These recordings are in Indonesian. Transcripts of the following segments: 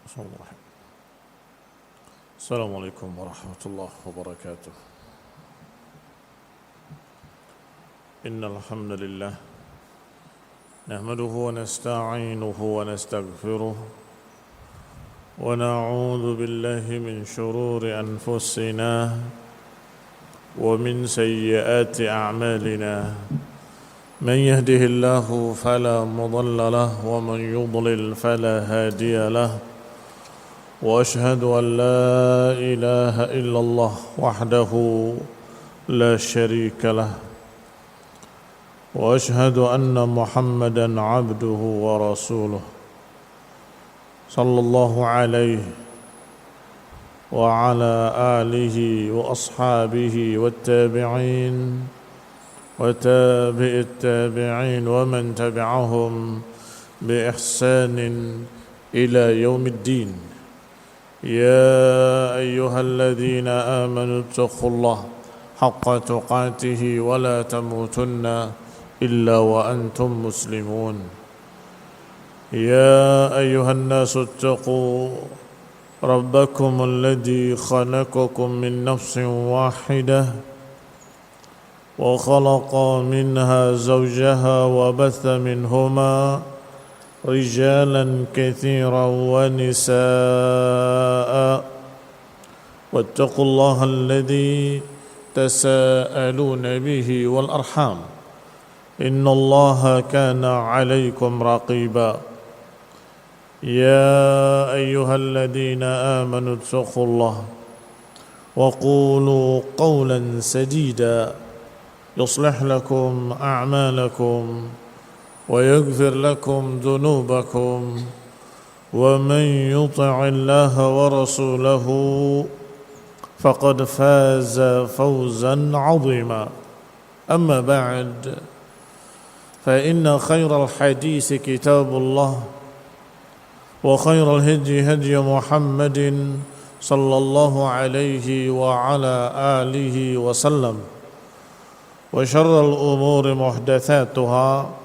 بسم الله الرحمن الرحيم. السلام عليكم ورحمة الله وبركاته. إن الحمد لله نحمده ونستعينه ونستغفره ونعوذ بالله من شرور أنفسنا ومن سيئات أعمالنا. من يهده الله فلا مضل له ومن يضلل فلا هادي له. وأشهد أن لا إله إلا الله وحده لا شريك له. وأشهد أن محمدا عبده ورسوله صلى الله عليه وعلى آله وأصحابه والتابعين وتابع التابعين ومن تبعهم بإحسان إلى يوم الدين. يا أيها الذين آمنوا اتقوا الله حق تقاته ولا تموتن إلا وأنتم مسلمون. يا أيها الناس اتقوا ربكم الذي خلقكم من نفس واحدة وخلق منها زوجها وبث منهما رجالا كثيرا ونساء واتقوا الله الذي تساءلون به والأرحام إن الله كان عليكم رقيبا. يا أيها الذين آمنوا اتقوا الله وقولوا قولا سديدا يصلح لكم أعمالكم ويغفر لكم ذنوبكم ومن يطع الله ورسوله فقد فاز فوزا عظيما. أما بعد فإن خير الحديث كتاب الله وخير الهدي هدي محمد صلى الله عليه وعلى آله وسلم وشر الأمور محدثاتها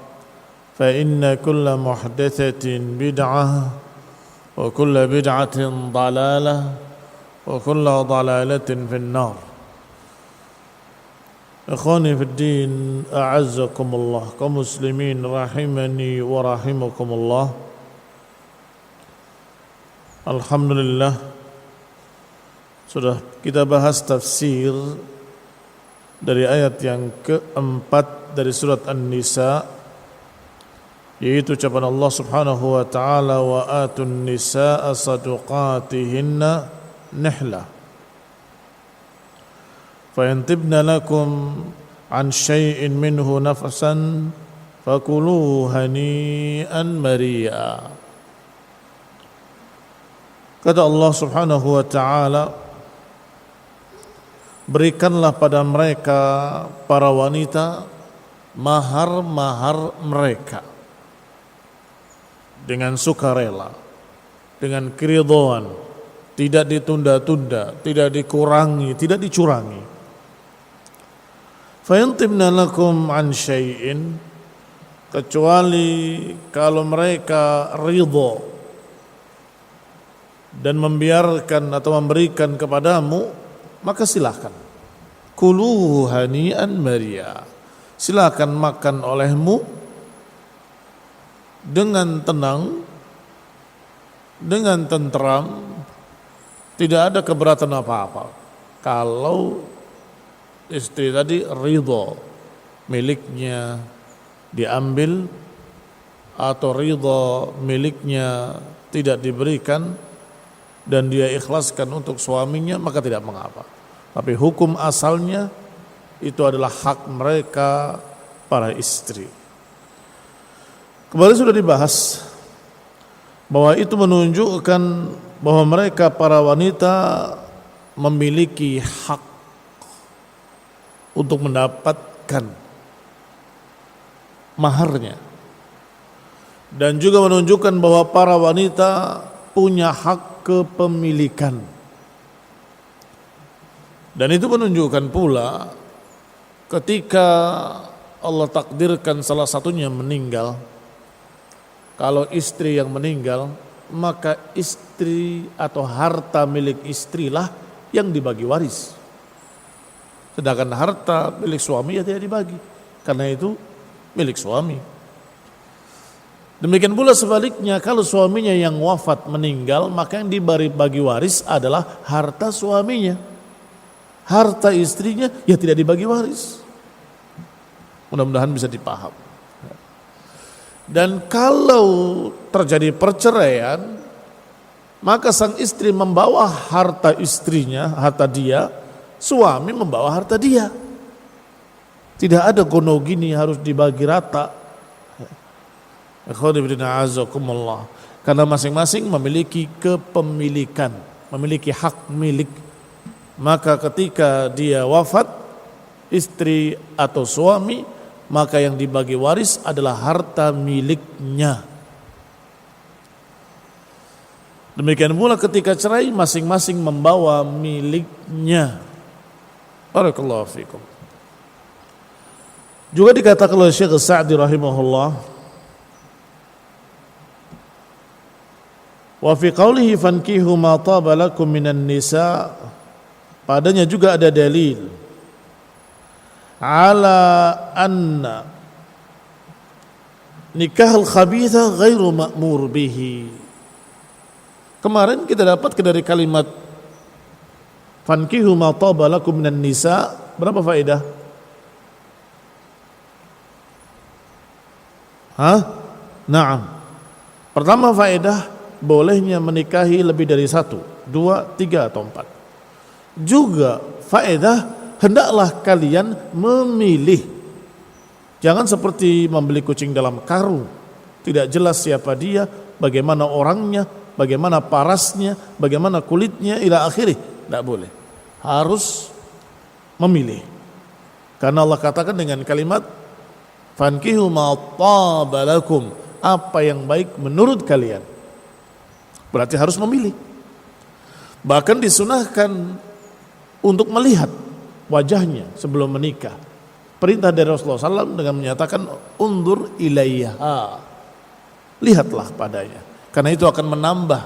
فإن كل محدثة بدعة وكل بدعة ضلالة وكل ضلالة في النار. إخواني في الدين أعزكم الله كمسلمين رحمني ورحمكم الله. Alhamdulillah sudah kita bahas tafsir dari ayat yang keempat dari surat An-Nisa, yaitu ucapan Allah Subhanahu wa taala wa atun nisaa sadaqatihinna nihla fa in tibna lakum an syai'in minhu nafsan fakuluhu hani'an mari'a. Kata Allah Subhanahu wa taala, berikanlah pada mereka para wanita mahar-mahar mereka dengan sukarela, dengan keridhaan, tidak ditunda-tunda, tidak dikurangi, tidak dicurangi. Fa yantimna lakum an syai'in, kecuali kalau mereka ridha dan membiarkan atau memberikan kepadamu, maka silakan. Kuluhu hani'an mari'a, silakan makan olehmu dengan tenang, dengan tenteram, tidak ada keberatan apa-apa. Kalau istri tadi ridha miliknya diambil atau ridha miliknya tidak diberikan dan dia ikhlaskan untuk suaminya, maka tidak mengapa. Tapi hukum asalnya itu adalah hak mereka para istri. Kemarin sudah dibahas bahwa itu menunjukkan bahwa mereka para wanita memiliki hak untuk mendapatkan maharnya, dan juga menunjukkan bahwa para wanita punya hak kepemilikan. Dan itu menunjukkan pula ketika Allah takdirkan salah satunya meninggal, kalau istri yang meninggal maka istri atau harta milik istrilah yang dibagi waris. Sedangkan harta milik suami ya tidak dibagi, karena itu milik suami. Demikian pula sebaliknya, kalau suaminya yang wafat meninggal, maka yang dibagi waris adalah harta suaminya. Harta istrinya ya tidak dibagi waris. Mudah-mudahan bisa dipaham. Dan kalau terjadi perceraian, maka sang istri membawa harta istrinya, harta dia, suami membawa harta dia. Tidak ada gonogini harus dibagi rata. Karena masing-masing memiliki kepemilikan, memiliki hak milik. Maka ketika dia wafat, istri atau suami, maka yang dibagi waris adalah harta miliknya. Demikian pula ketika cerai, masing-masing membawa miliknya. Barakallahu fikum. Juga dikatakan oleh Syekh Sa'di rahimahullah, wa fi qawlihi fankihu ma taba lakum minan nisa, padanya juga ada dalil ala anna nikah al-khabitha ghairu ma'mur bihi. Kemarin kita dapat dari kalimat fankihu ma taba lakum minan nisa, berapa faedah? Naam. Pertama faedah, bolehnya menikahi lebih dari 1, 2, 3 atau 4. Juga faedah, hendaklah kalian memilih. Jangan seperti membeli kucing dalam karung. Tidak jelas siapa dia, bagaimana orangnya, bagaimana parasnya, bagaimana kulitnya, ila akhirih. Tidak boleh. Harus memilih. Karena Allah katakan dengan kalimat fankihu ma taba lakum, apa yang baik menurut kalian. Berarti harus memilih. Bahkan disunahkan untuk melihat wajahnya sebelum menikah. Perintah dari Rasulullah SAW dengan menyatakan undur ilaiha, lihatlah padanya, karena itu akan menambah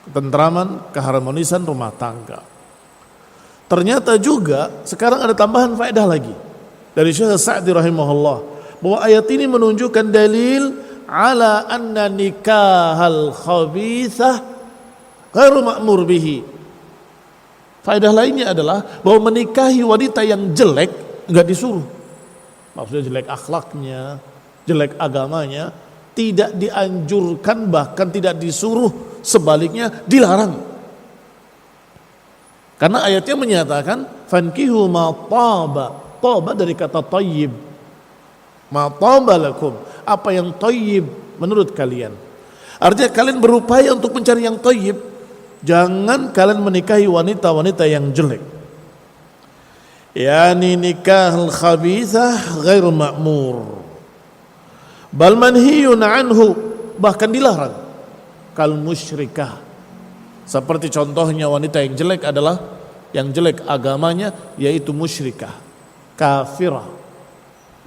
ketentraman, keharmonisan rumah tangga. Ternyata juga sekarang ada tambahan faedah lagi dari Syekh Sa'di rahimahullah, bahwa ayat ini menunjukkan dalil ala anna nikahal khabithah ghairu ma'mur bihi. Faedah lainnya adalah bahwa menikahi wanita yang jelek enggak disuruh. Maksudnya jelek akhlaknya, jelek agamanya, tidak dianjurkan, bahkan tidak disuruh, sebaliknya dilarang. Karena ayatnya menyatakan fankihu ma taba. Taba dari kata tayyib. Ma taba lakum, apa yang tayyib menurut kalian. Artinya kalian berupaya untuk mencari yang tayyib. Jangan kalian menikahi wanita-wanita yang jelek. Yani nikahul khabithah ghairu ma'mur. Bal manhiyun anhu, bahkan dilarang. Kal musyrikah. Seperti contohnya wanita yang jelek adalah yang jelek agamanya, yaitu musyrikah, kafirah.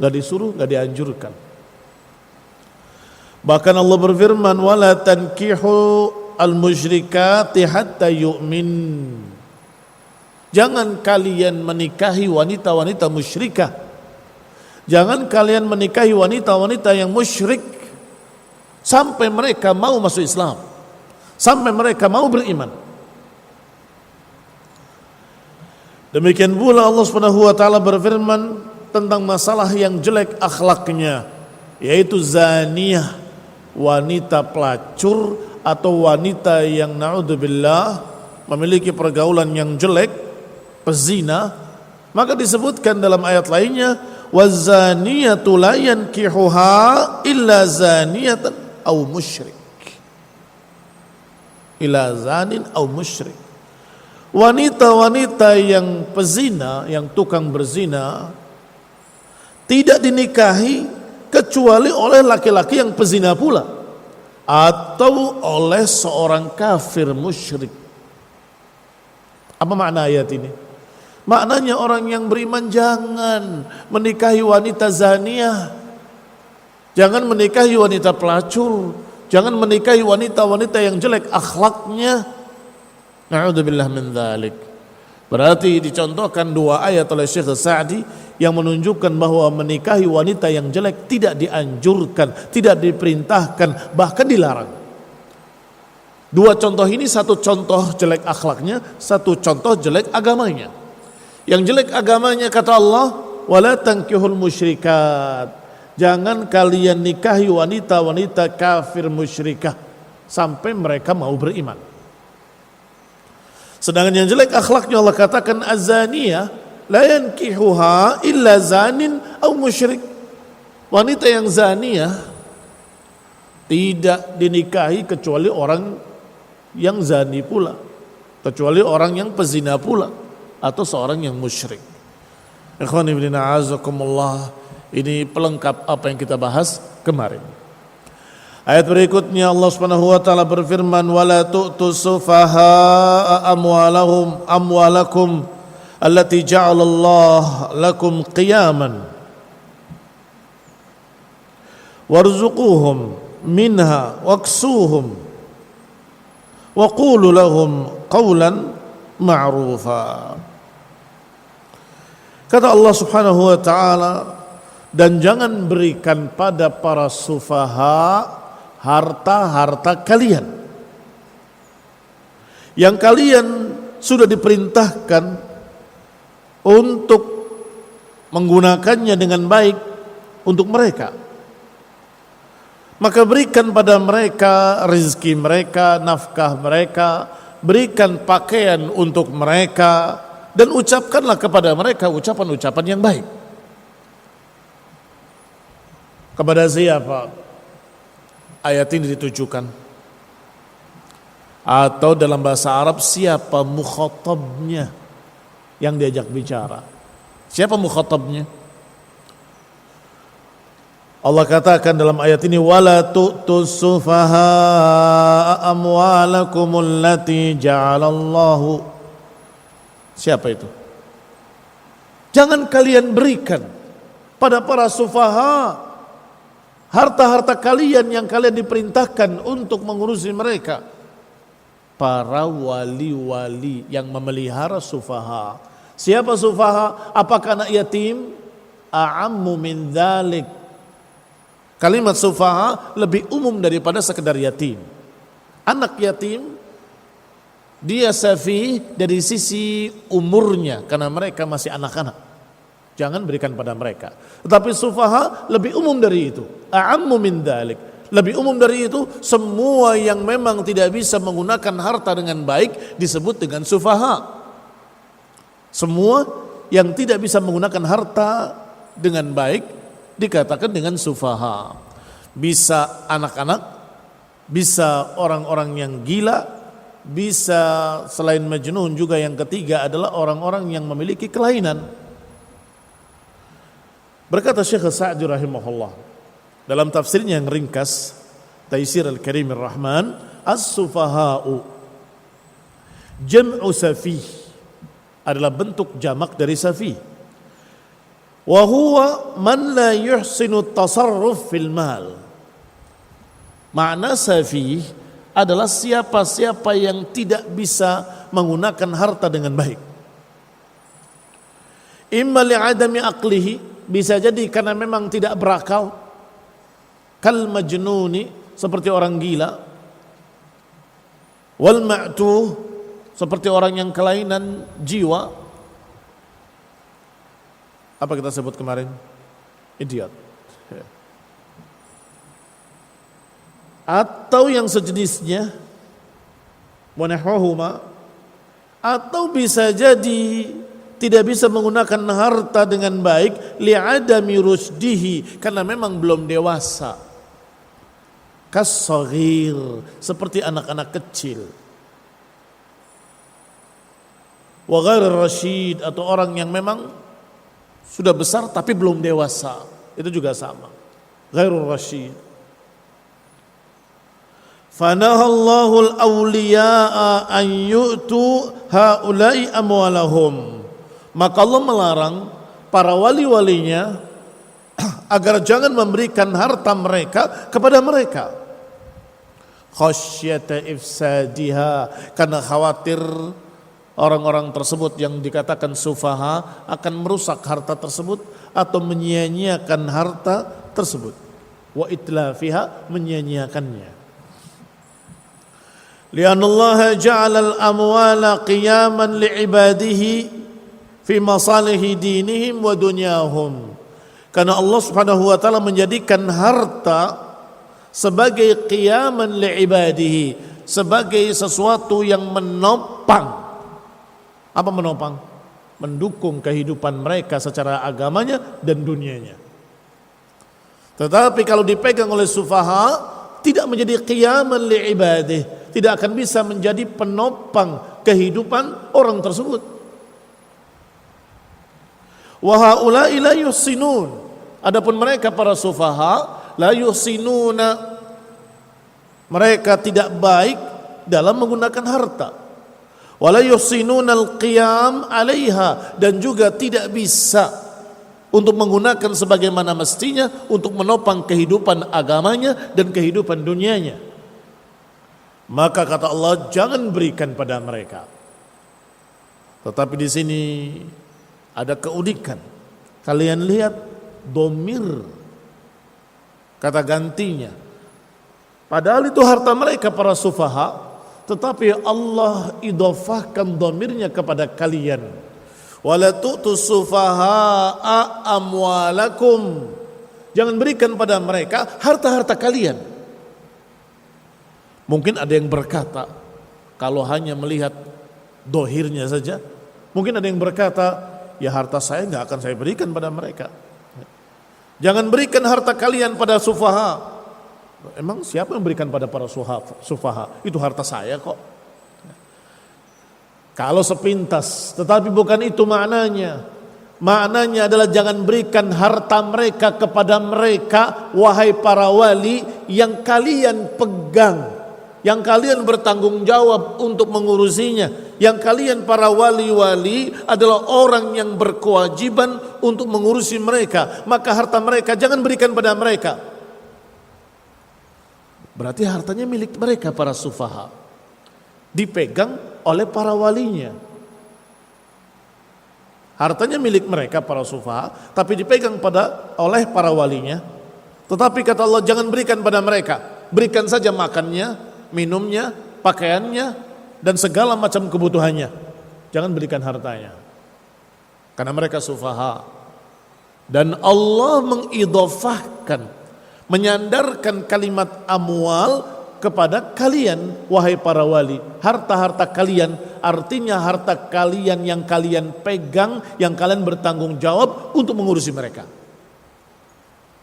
Gak disuruh, gak dianjurkan. Bahkan Allah berfirman, wala tankihu al-musyrikati hatta yu'min. Jangan kalian menikahi wanita-wanita musyrikah. Jangan kalian menikahi wanita-wanita yang musyrik sampai mereka mau masuk Islam, sampai mereka mau beriman. Demikian pula Allah Subhanahu wa taala berfirman tentang masalah yang jelek akhlaknya, yaitu zaniyah, wanita pelacur atau wanita yang naudzubillah memiliki pergaulan yang jelek, pezina. Maka disebutkan dalam ayat lainnya, wazaniyatu la yankihuha illa zaniyatan aw musyrik. Ila zanin aw musyrik. Wanita-wanita yang pezina, yang tukang berzina, tidak dinikahi kecuali oleh laki-laki yang pezina pula, atau oleh seorang kafir musyrik. Apa makna ayat ini? Maknanya orang yang beriman jangan menikahi wanita zaniyah, jangan menikahi wanita pelacur, Jangan menikahi wanita-wanita yang jelek akhlaknya. Na'udzubillah min dzalik. Berarti dicontohkan dua ayat oleh Syekh Sa'di yang menunjukkan bahwa menikahi wanita yang jelek tidak dianjurkan, tidak diperintahkan, bahkan dilarang. Dua contoh ini, satu contoh jelek akhlaknya, satu contoh jelek agamanya. Yang jelek agamanya kata Allah, wala tankihul musyrikat. Jangan kalian nikahi wanita-wanita kafir musyrikah sampai mereka mau beriman. Sedangkan yang jelek akhlaknya Allah katakan azaniyah la yankihuha illa zanin aw musyrik. Wanita yang zaniyah tidak dinikahi kecuali orang yang zani pula, kecuali orang yang pezina pula, atau seorang yang musyrik. Ikhwan ibn a'azakumullah, ini pelengkap apa yang kita bahas kemarin. Ayat berikutnya Allah Subhanahu wa taala berfirman, wala tu'tu sufaha'a amwalakum allati ja'alallahu lakum qiyaman warzuquhum minha waksuhum wa qulu lahum qawlan ma'rufa. Kata Allah Subhanahu wa taala, dan jangan berikan pada para sufaha harta-harta kalian yang kalian sudah diperintahkan untuk menggunakannya dengan baik untuk mereka. Maka berikan pada mereka rezeki mereka, nafkah mereka, berikan pakaian untuk mereka, dan ucapkanlah kepada mereka ucapan-ucapan yang baik. Kepada siapa ayat ini ditujukan? Atau dalam bahasa Arab, siapa mukhatabnya yang diajak bicara? Siapa mukhatabnya? Allah katakan dalam ayat ini, wala tu'tus sufaha'a amwalakumul lati ja'alallahu. Siapa itu? Jangan kalian berikan pada para sufaha harta-harta kalian yang kalian diperintahkan untuk mengurusi mereka. Para wali-wali yang memelihara sufaha. Siapa sufaha? Apakah anak yatim? A'ammu min dzalik. Kalimat sufaha lebih umum daripada sekedar yatim. Anak yatim, dia safi dari sisi umurnya karena mereka masih anak-anak. Jangan berikan pada mereka. Tetapi sufaha lebih umum dari itu. A'ammu min dzalik. Lebih umum dari itu, semua yang memang tidak bisa menggunakan harta dengan baik disebut dengan sufaha. Semua yang tidak bisa menggunakan harta dengan baik dikatakan dengan sufaha. Bisa anak-anak, bisa orang-orang yang gila, bisa selain majnun juga yang ketiga adalah orang-orang yang memiliki kelainan. Berkata Syekh Sa'di rahimahullah dalam tafsirnya yang ringkas, Taisir Al-Karim Ar-Rahman, as-sufaha'u jam'u safih, adalah bentuk jamak dari safih. Wa huwa man la yuhsinu tasarruf fil mal. Makna safih adalah siapa-siapa yang tidak bisa menggunakan harta dengan baik. Imma li'adami aqlihi, bisa jadi karena memang tidak berakal, kal majnuni, seperti orang gila, wal ma'tuh, seperti orang yang kelainan jiwa. Apa kita sebut kemarin? Idiot. Atau yang sejenisnya, wa nahwahuma, atau bisa jadi tidak bisa menggunakan harta dengan baik li'adami rusdihi, karena memang belum dewasa. Kas-saghir, seperti anak-anak kecil. Wa ghair rasyid, atau orang yang memang sudah besar tapi belum dewasa, itu juga sama. Ghairur rasyid. Fanahallahul awliya'a an yu'tu haula'i amwalahum. Maka Allah melarang para wali-walinya agar jangan memberikan harta mereka kepada mereka. khasyata ifsadiha, karena khawatir orang-orang tersebut yang dikatakan sufaha akan merusak harta tersebut atau menyia-nyiakan harta tersebut, wa itlafiha, menyia-nyiakannya. Li'annallaha ja'ala al-amwala qiyaman li'ibadihi fi masalihi dinihim wa dunyahum. Karena Allah Subhanahu wa taala menjadikan harta sebagai qiyaman li'ibadihi, sebagai sesuatu yang menopang. Apa menopang? Mendukung kehidupan mereka secara agamanya dan dunianya. Tetapi kalau dipegang oleh sufaha, tidak menjadi qiyaman li'ibadihi, tidak akan bisa menjadi penopang kehidupan orang tersebut. Wa haula'i la yuhsinun, adapun mereka para sufaha la yuhsinuna, mereka tidak baik dalam menggunakan harta. Wala yuhsinuna al-qiyam 'alaiha, dan juga tidak bisa untuk menggunakan sebagaimana mestinya untuk menopang kehidupan agamanya dan kehidupan dunianya. Maka kata Allah, jangan berikan pada mereka. Tetapi di sini ada keunikan. Kalian lihat domir kata gantinya. Padahal itu harta mereka para sufaha, tetapi Allah idhofahkan domirnya kepada kalian. Wala tu'tus sufaha'a amwalakum, jangan berikan pada mereka harta-harta kalian. Mungkin ada yang berkata, kalau hanya melihat dohirnya saja, mungkin ada yang berkata, ya harta saya nggak akan saya berikan pada mereka. Jangan berikan harta kalian pada sufaha. Emang siapa yang berikan pada para sufaha? Itu harta saya kok. Kalau sepintas, tetapi bukan itu maknanya. Maknanya adalah jangan berikan harta mereka kepada mereka, wahai para wali yang kalian pegang, yang kalian bertanggung jawab untuk mengurusinya, yang kalian para wali-wali adalah orang yang berkewajiban untuk mengurusi mereka, maka harta mereka jangan berikan pada mereka. Berarti hartanya milik mereka para sufaha, dipegang oleh para walinya. Hartanya milik mereka para sufaha, tapi dipegang oleh para walinya. Tetapi kata Allah, jangan berikan pada mereka, berikan saja makannya, minumnya, pakaiannya, dan segala macam kebutuhannya. Jangan berikan hartanya, karena mereka sufaha. Dan Allah mengidhofahkan, menyandarkan kalimat amwal kepada kalian, wahai para wali. Harta-harta kalian, artinya harta kalian yang kalian pegang, yang kalian bertanggung jawab untuk mengurusi mereka,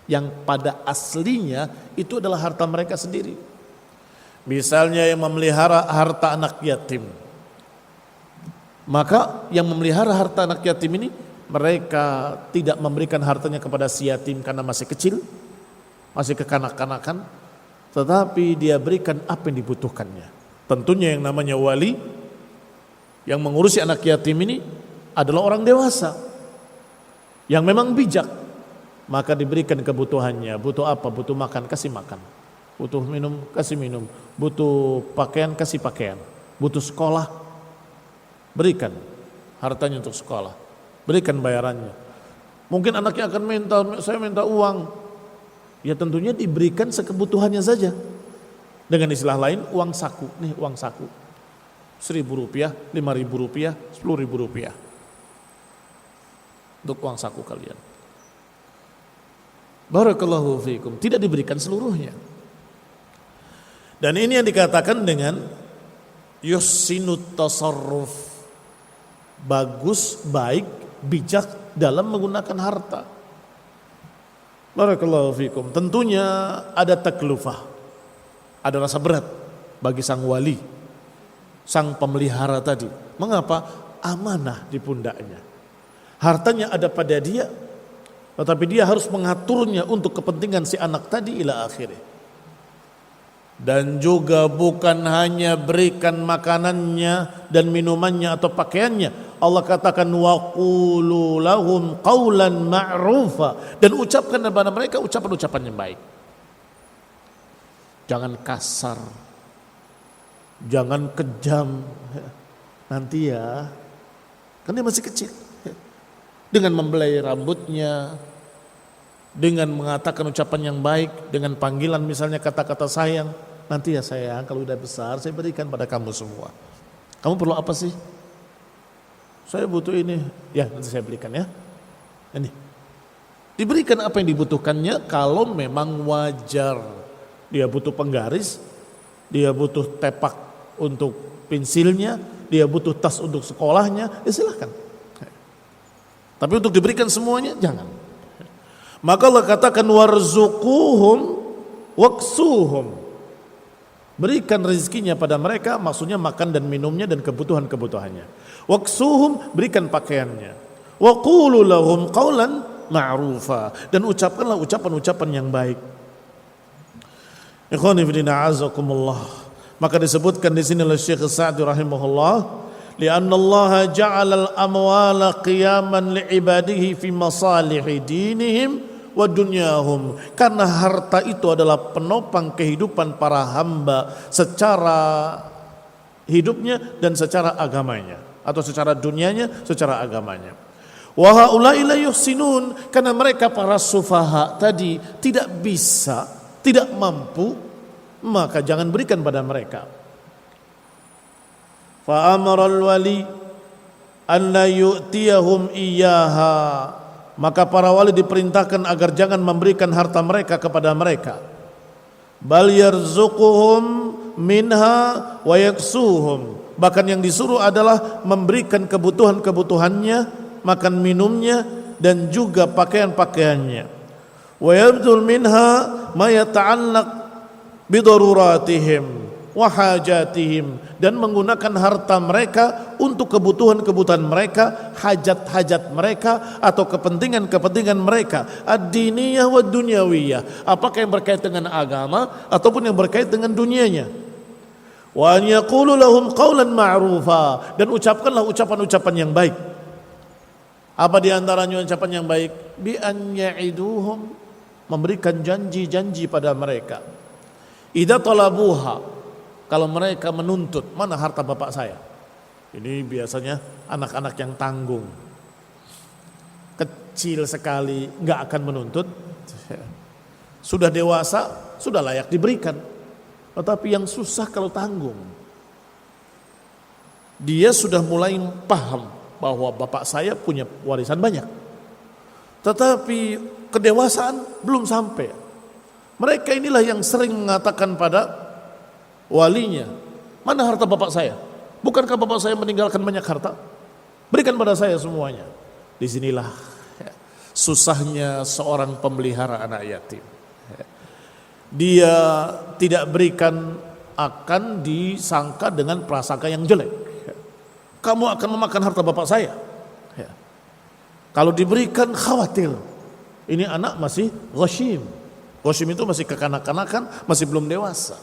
yang pada aslinya itu adalah harta mereka sendiri. Misalnya yang memelihara harta anak yatim, maka yang memelihara harta anak yatim ini, mereka tidak memberikan hartanya kepada si yatim karena masih kecil, masih kekanak-kanakan, tetapi dia berikan apa yang dibutuhkannya. Tentunya yang namanya wali yang mengurusi anak yatim ini adalah orang dewasa yang memang bijak, maka diberikan kebutuhannya. Butuh apa? Butuh makan, kasih makan. Butuh minum, kasih minum. Butuh pakaian, kasih pakaian. Butuh sekolah, berikan hartanya untuk sekolah, berikan bayarannya. Mungkin anaknya akan minta, saya minta uang, ya tentunya diberikan sekebutuhannya saja. Dengan istilah lain, uang saku. Nih uang saku, 1.000 rupiah, 5.000 rupiah, 10.000 rupiah untuk uang saku kalian. Barakallahu fiikum. Tidak diberikan seluruhnya. Dan ini yang dikatakan dengan yuhsinut tasarruf, bagus, baik, bijak dalam menggunakan harta. Barakallahu fiikum. Tentunya ada taklufah, ada rasa berat bagi sang wali, sang pemelihara tadi. Mengapa? Amanah di pundaknya. Hartanya ada pada dia, tetapi dia harus mengaturnya untuk kepentingan si anak tadi ila akhirnya. Dan juga bukan hanya berikan makanannya dan minumannya atau pakaiannya. Allah katakan waqulu lahum qawlan ma'rufa, dan ucapkan kepada mereka ucapan-ucapan yang baik. Jangan kasar, Jangan kejam, nanti ya, kan dia masih kecil. Dengan membelai rambutnya, dengan mengatakan ucapan yang baik, dengan panggilan misalnya kata-kata sayang. Nanti ya sayang, kalau udah besar saya berikan pada kamu semua. Kamu perlu apa sih? Saya butuh ini. Ya nanti saya berikan ya. Ini. Diberikan apa yang dibutuhkannya kalau memang wajar. Dia butuh penggaris, dia butuh tepak untuk pensilnya, dia butuh tas untuk sekolahnya, ya silahkan. Tapi untuk diberikan semuanya, jangan. Maka Allah katakan warzuquhum waksuhum. Berikan rezekinya pada mereka, maksudnya makan dan minumnya dan kebutuhan-kebutuhannya. Waksuhum, berikan pakaiannya. Wa qulu lahum qawlan ma'rufa, dan ucapkanlah ucapan-ucapan yang baik. Ikhwani fillah azakumullah. Maka disebutkan di sini oleh Syekh Sa'di rahimahullah, li'anna Allah ja'ala al-amwala qiyaman li'ibadihi fi masalihi dinihim wa dunyahum. Karena harta itu adalah penopang kehidupan para hamba secara hidupnya dan secara agamanya, atau secara dunianya, secara agamanya. Wa haula'i la yuhsinun, karena mereka para sufaha tadi tidak bisa, tidak mampu, maka jangan berikan pada mereka. Fa amara al-wali an la yu'tiyahum iyyaha, maka para wali diperintahkan agar jangan memberikan harta mereka kepada mereka. Bal yarzuquhum minha wa yaksuhum, bahkan yang disuruh adalah memberikan kebutuhan-kebutuhannya, makan minumnya dan juga pakaian-pakaiannya. Wa yabdul minha ma yata'allaq bidaruratihim wa hajatihim, dan menggunakan harta mereka untuk kebutuhan-kebutuhan mereka, hajat-hajat mereka atau kepentingan-kepentingan mereka, ad-diniyah wa dunyawiyah, apakah yang berkait dengan agama ataupun yang berkait dengan dunianya. Wa an yaqulu lahum qawlan ma'rufa, dan ucapkanlah ucapan-ucapan yang baik. Apa di antaranya ucapan yang baik? Bi an ya'iduhum, memberikan janji-janji pada mereka. Idza talabuha, kalau mereka menuntut, mana harta bapak saya? Ini biasanya anak-anak yang tanggung, kecil sekali, nggak akan menuntut. Sudah dewasa, sudah layak diberikan. Tetapi yang susah kalau tanggung, dia sudah mulai paham bahwa bapak saya punya warisan banyak, tetapi kedewasaan belum sampai. Mereka inilah yang sering mengatakan pada walinya, mana harta bapak saya? Bukankah bapak saya meninggalkan banyak harta? Berikan pada saya semuanya. Disinilah susahnya seorang pemelihara anak yatim. Dia tidak berikan akan disangka dengan prasangka yang jelek. Kamu akan memakan harta bapak saya. Kalau diberikan khawatir, ini anak masih ghashim. Ghashim itu masih kekanak-kanakan, masih belum dewasa.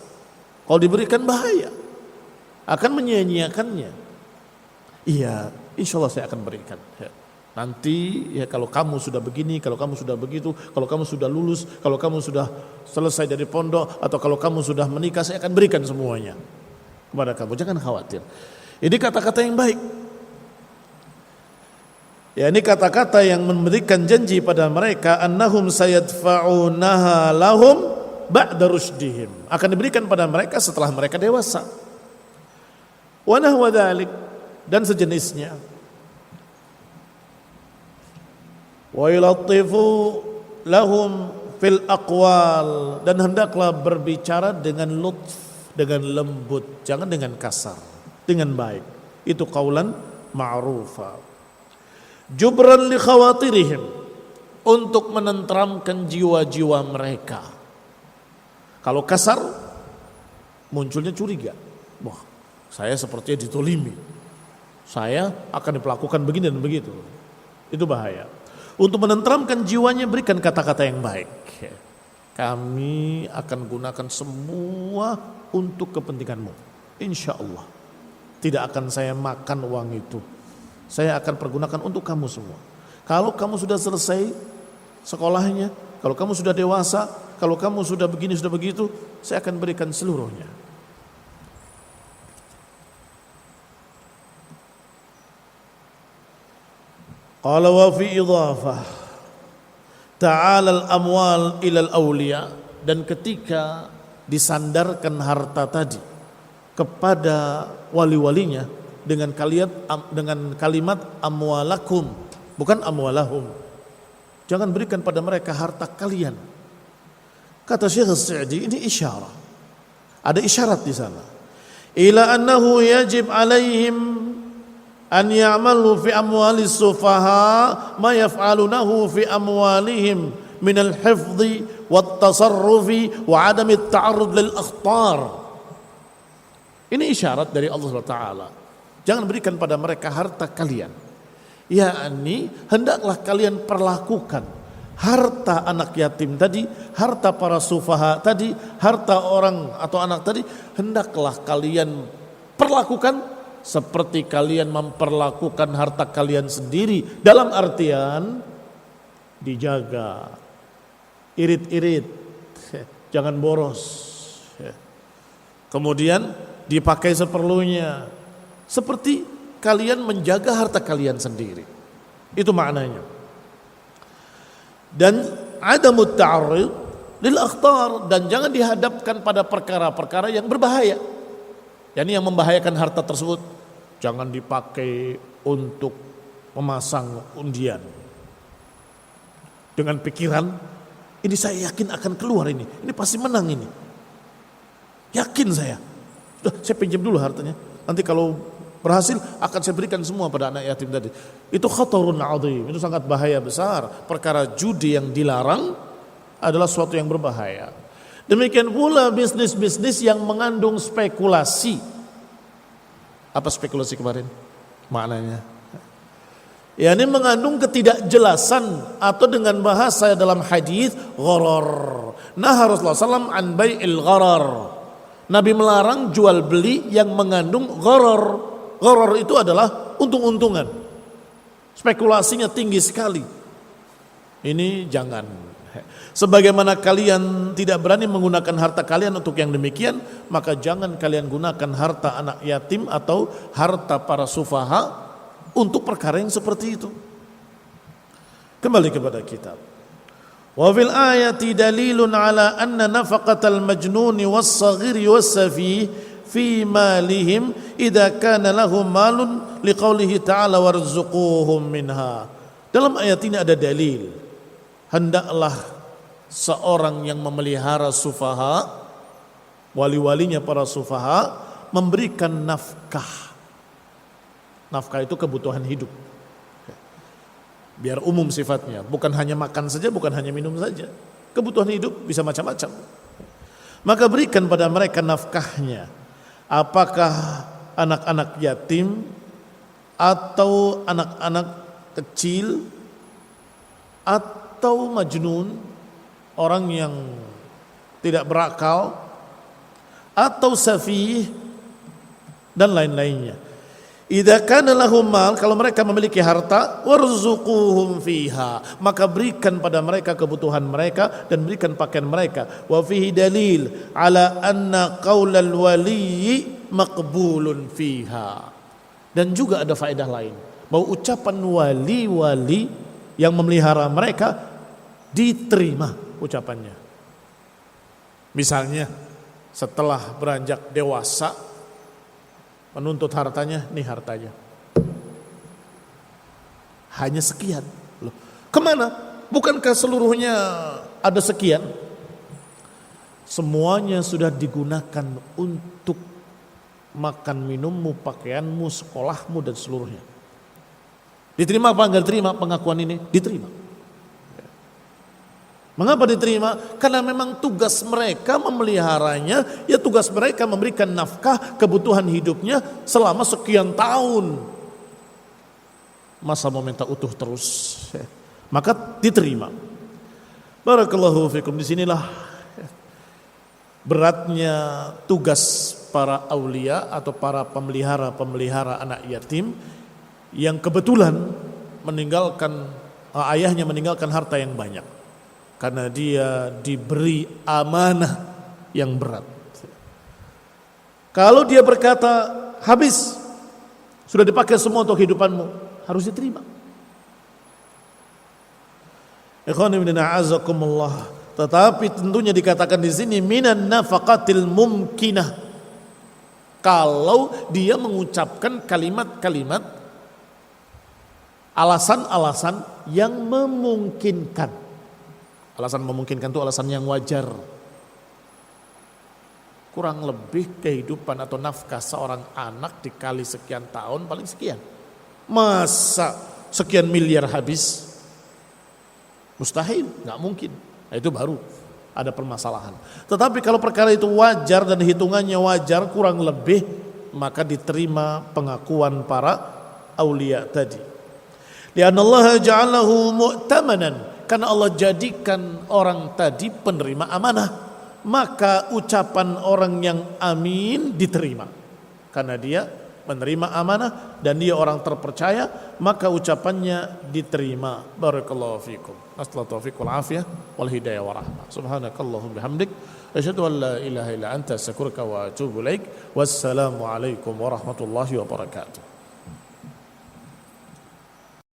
Kalau diberikan bahaya, akan menyia-nyiakannya. Iya, insya Allah saya akan berikan. Nanti ya kalau kamu sudah begini, kalau kamu sudah begitu, kalau kamu sudah lulus, kalau kamu sudah selesai dari pondok, atau kalau kamu sudah menikah, saya akan berikan semuanya kepada kamu. Jangan khawatir. Ini kata-kata yang baik. Ya, ini kata-kata yang memberikan janji pada mereka, annahum sayadfa'unaha lahum ba'da rushdihim, akan diberikan pada mereka setelah mereka dewasa. Wa nahwa dzalik, dan sejenisnya. Wa yulattifu lahum fil aqwal, dan hendaklah berbicara dengan lutf, dengan lembut, jangan dengan kasar, dengan baik. Itu qaulan ma'rufa. Jubran li khawatirihim, untuk menenteramkan jiwa-jiwa mereka. Kalau kasar, munculnya curiga. Wah, saya sepertinya ditolimi, saya akan diperlakukan begini dan begitu. Itu bahaya. Untuk menenteramkan jiwanya, berikan kata-kata yang baik. Kami akan gunakan semua untuk kepentinganmu, insya Allah. Tidak akan saya makan uang itu, saya akan pergunakan untuk kamu semua. Kalau kamu sudah selesai sekolahnya, kalau kamu sudah dewasa, kalau kamu sudah begini, sudah begitu, saya akan berikan seluruhnya. Qala wa fi idhafah ta'ala al-amwal ila al-awliya, dan ketika disandarkan harta tadi kepada wali-walinya dengan kalimat amwalakum, bukan amwalahum. Jangan berikan pada mereka harta kalian. Kata Syekh As-Sa'di, ini isyarat. Ada isyarat di sana. Ila annahu yajib alaihim an ya'malu fi amwali sufaha ma yaf'alunahu fi amwalihim min al-hifdhi wat tasarrufi wa adami at-ta'arrud lil akhtar. Ini isyarat dari Allah SWT. Jangan berikan pada mereka harta kalian. yakni hendaklah kalian perlakukan harta anak yatim tadi, harta para sufaha tadi, harta orang atau anak tadi, hendaklah kalian perlakukan seperti kalian memperlakukan harta kalian sendiri, dalam artian dijaga, irit-irit, jangan boros, kemudian dipakai seperlunya, seperti kalian menjaga harta kalian sendiri. Itu maknanya. Dan adamut ta'arrid lil akhtar, dan jangan dihadapkan pada perkara-perkara yang berbahaya, yakni yang membahayakan harta tersebut. Jangan dipakai untuk memasang undian dengan pikiran ini saya yakin akan keluar, ini pasti menang, ini yakin saya pinjam dulu hartanya, nanti kalau berhasil akan saya berikan semua pada anak yatim tadi. Itu khatarun azim, itu sangat bahaya besar. Perkara judi yang dilarang adalah suatu yang berbahaya. Demikian pula bisnis-bisnis yang mengandung spekulasi. Apa spekulasi kemarin? Maknanya yakni mengandung ketidakjelasan, atau dengan bahasa dalam hadis gharar. Nah, Rasulullah SAW an bai'il gharar. Nabi melarang jual beli yang mengandung gharar. Gharar itu adalah untung-untungan, spekulasinya tinggi sekali. Ini jangan. Sebagaimana kalian tidak berani menggunakan harta kalian untuk yang demikian, maka jangan kalian gunakan harta anak yatim atau harta para sufaha untuk perkara yang seperti itu. Kembali kepada kitab. Wa fil ayati dalilun ala anna nafaqatal majnuni was-saghiri was-safih fi malihim idza kana lahum malun liqaulihi ta'ala warzuquhum minha. Dalam ayat ini ada dalil, hendaklah seorang yang memelihara sufaha, wali-walinya para sufaha, memberikan nafkah. Nafkah itu kebutuhan hidup, biar umum sifatnya, bukan hanya makan saja, bukan hanya minum saja. Kebutuhan hidup bisa macam-macam. Maka berikan pada mereka nafkahnya. Apakah anak-anak yatim atau anak-anak kecil atau majnun, orang yang tidak berakal, atau safih dan lain-lainnya. Idza kana lahum mal, kalau mereka memiliki harta, warzuquhum fiha, maka berikan pada mereka kebutuhan mereka dan berikan pakaian mereka. Wa fihi dalil ala anna qaulal wali maqbulun fiha. Dan juga ada faedah lain, bahwa ucapan wali-wali yang memelihara mereka diterima ucapannya. Misalnya setelah beranjak dewasa, menuntut hartanya, nih hartanya hanya sekian. Loh, kemana? Bukankah seluruhnya ada sekian? Semuanya sudah digunakan untuk makan minummu, pakaianmu, sekolahmu dan seluruhnya. Diterima apa enggak diterima pengakuan ini? Diterima. Mengapa diterima? Karena memang tugas mereka memeliharanya, ya tugas mereka memberikan nafkah kebutuhan hidupnya selama sekian tahun. Masa mau minta utuh terus? Maka diterima. Barakallahu fikum. Disinilah beratnya tugas para aulia atau para pemelihara anak yatim yang kebetulan meninggalkan ayahnya, meninggalkan harta yang banyak. Karena dia diberi amanah yang berat. Kalau dia berkata habis, sudah dipakai semua untuk kehidupanmu, harus diterima. Ikhwan ibn a'azakumullah. Tetapi tentunya dikatakan di sini minan nafaqatil mumkinah. Kalau dia mengucapkan kalimat-kalimat alasan-alasan yang memungkinkan. Alasan memungkinkan itu alasan yang wajar. Kurang lebih kehidupan atau nafkah seorang anak dikali sekian tahun paling sekian. Masa sekian miliar habis? Mustahil, nggak mungkin. Nah, itu baru ada permasalahan. Tetapi kalau perkara itu wajar dan hitungannya wajar kurang lebih, maka diterima pengakuan para aulia tadi. Lianna Allah ja'alahu mu'tamanan, karena Allah jadikan orang tadi penerima amanah, maka ucapan orang yang amin diterima. Karena dia menerima amanah dan dia orang terpercaya, maka ucapannya diterima. Barakallahu fikum. Assalamualaikum taufiq wal afiyah wal hidayah wa rahmah. Subhanakallahumma bihamdik asyhadu an la ilaha illa anta astaghfiruka wa atubu ilaik. Wassalamu alaikum warahmatullahi wabarakatuh.